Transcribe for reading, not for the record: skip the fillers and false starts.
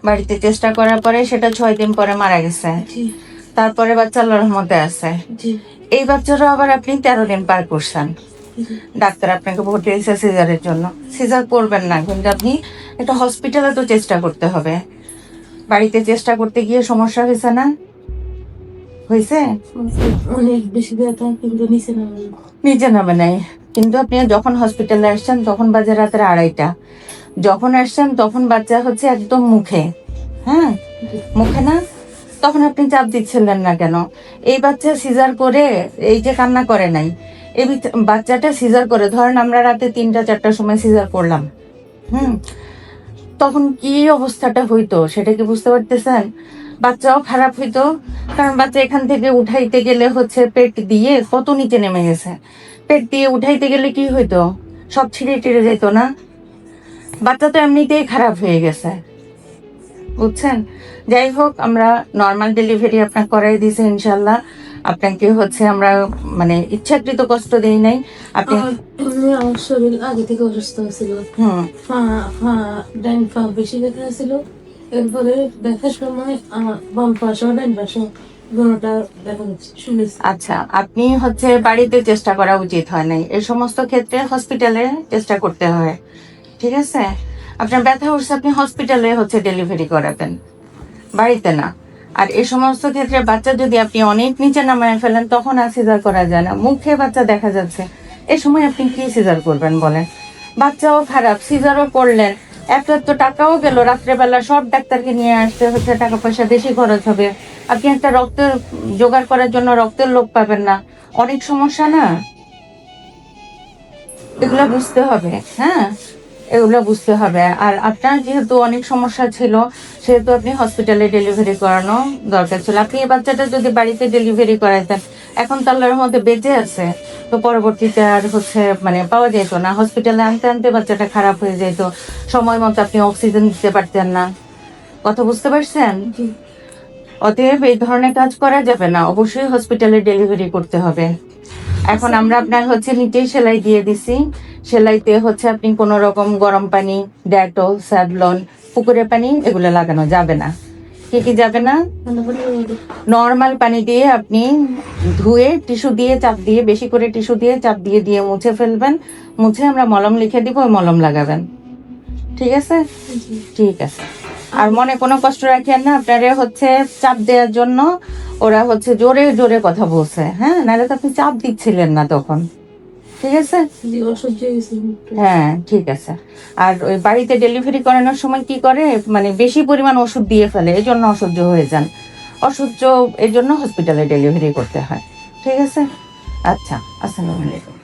বাড়িতে চেষ্টা করার পরে সেটা 6 দিন পরে মারা গেছে। জি তারপরে বাচ্চা আল্লাহর রহমতে আছে। জি এই বাচ্চারও আবার আপনি 13 দিন পার করছেন। জি ডাক্তার আপনাকে ভর্তি দিয়েছে সিজারের জন্য। সিজার করবেন না, কিন্তু আপনি একটা হসপিটালে তো চেষ্টা করতে হবে। বাড়িতে চেষ্টা করতে গিয়ে সমস্যা হয়েছে না? হয়েছে? অনেক বেশি ব্যথা, কিন্তু নিচে নামে না। নিচে নামে নাই, কিন্তু আপনি যখন হসপিটালে আসছেন তখন বাজে রাতের 2:30টা। যখন আসছেন তখন বাচ্চা হচ্ছে একদম মুখে, হ্যাঁ মুখে না, তখন আপনি চাপ দিচ্ছিলেন না কেন? এই বাচ্চা সিজার করে এই যে কান্না করে নাই, এই বাচ্চাটা সিজার করে, ধরেন আমরা রাতে 3টা-4টার সময় সিজার করলাম, হুম, তখন কি অবস্থাটা হইতো সেটা কি বুঝতে পারতেছেন? বাচ্চাও খারাপ হইতো, কারণ বাচ্চা এখান থেকে উঠাইতে গেলে হচ্ছে পেট দিয়ে কত নিচে নেমে গেছে, পেট দিয়ে উঠাইতে গেলে কি হইতো, সব ছিঁড়ে টিড়ে যেত না? বাচ্চা তো এমনিতেই খারাপ হয়ে গেছে, বুঝছেন? যাই হোক, আমরা নর্মাল ডেলিভারি আপনাকে করাই দিয়েছি ইনশাল্লাহ। আপনাকে হচ্ছে আমরা মানে ইচ্ছাকৃত কষ্ট দেই নাই। আপনি আমার শরীর আগে থেকে অসুস্থ ছিল। হুম ডাইন পা বেশি ব্যথা ছিল। এরপরে ব্যথার সময় আমার বাম পাশে ডাইন পাশে দুটোটা ব্যথা শুনেছি। আচ্ছা, আপনি হচ্ছে বাড়িতে চেষ্টা করা উচিত হয় নাই, এই সমস্ত ক্ষেত্রে হসপিটালে চেষ্টা করতে হয়, ঠিক আছে? আপনার ব্যথা উঠছে, আপনি হসপিটালে হচ্ছে ডেলিভারি করাবেন, বাড়িতে না। আর এই সমস্ত ক্ষেত্রে বাচ্চা যদি আপনি অনেক নিচে নামায় ফেলেন তখন আর সিজার করা যায় না, মুখে বাচ্চা দেখা যাচ্ছে, এ সময় আপনি কি সিজার করবেন বলেন? বাচ্চাও খারাপ, সিজারও করলেন, একটা তো টাকাও গেল, রাত্রেবেলা সব ডাক্তারকে নিয়ে আসতে হচ্ছে, টাকা পয়সা বেশি খরচ হবে, আপনি একটা রক্তের জোগাড় করার জন্য রক্তের লোক পাবেন না, অনেক সমস্যা না? এগুলো বুঝতে হবে, হ্যাঁ, এগুলো বুঝতে হবে। আর আপনার যেহেতু অনেক সমস্যা ছিল, সেহেতু আপনি হসপিটালে ডেলিভারি করানো দরকার ছিল। আপনি এই বাচ্চাটা যদি বাড়িতে ডেলিভারি করাইতেন, এখন তো আল্লাহর মধ্যে বেঁচে আছে, তো পরবর্তীতে আর হচ্ছে মানে পাওয়া যেত না, হসপিটালে আনতে আনতে বাচ্চাটা খারাপ হয়ে যেত, সময় মতো আপনি অক্সিজেন দিতে পারতেন না। কথা বুঝতে পারছেন? জি অতএব এই ধরনের কাজ করা যাবে না, অবশ্যই হসপিটালে ডেলিভারি করতে হবে। এখন আমরা আপনার হচ্ছে নিচেই সেলাই দিয়ে দিছি, সেলাইতে হচ্ছে আপনি কোনো রকম গরম পানি, ডেটল, স্যাভলন, পুকুরের পানি এগুলো লাগানো যাবে না। কি কি যাবে না? নর্মাল পানি দিয়ে আপনি ধুয়ে টিস্যু দিয়ে চাপ দিয়ে, বেশি করে টিস্যু দিয়ে চাপ দিয়ে দিয়ে মুছে ফেলবেন, মুছে আমরা মলম লিখে দিব, ওই মলম লাগাবেন, ঠিক আছে? ঠিক আছে। আর মনে কোনো কষ্ট রাখেন না, আপনারা হচ্ছে চাপ দেওয়ার জন্য ওরা হচ্ছে জোরে জোরে কথা বলছে, হ্যাঁ, নাহলে তো আপনি চাপ দিচ্ছিলেন না তখন, ঠিক আছে? জি অসহ্য হয়েছে। হ্যাঁ ঠিক আছে। আর ওই বাড়িতে ডেলিভারি করানোর সময় কি করে, মানে বেশি পরিমাণ ওষুধ দিয়ে ফেলে, এই জন্য অসহ্য হয়ে যান, অসহ্য, এই জন্য হসপিটালে ডেলিভারি করতে হয়, ঠিক আছে? আচ্ছা, আসসালামু আলাইকুম।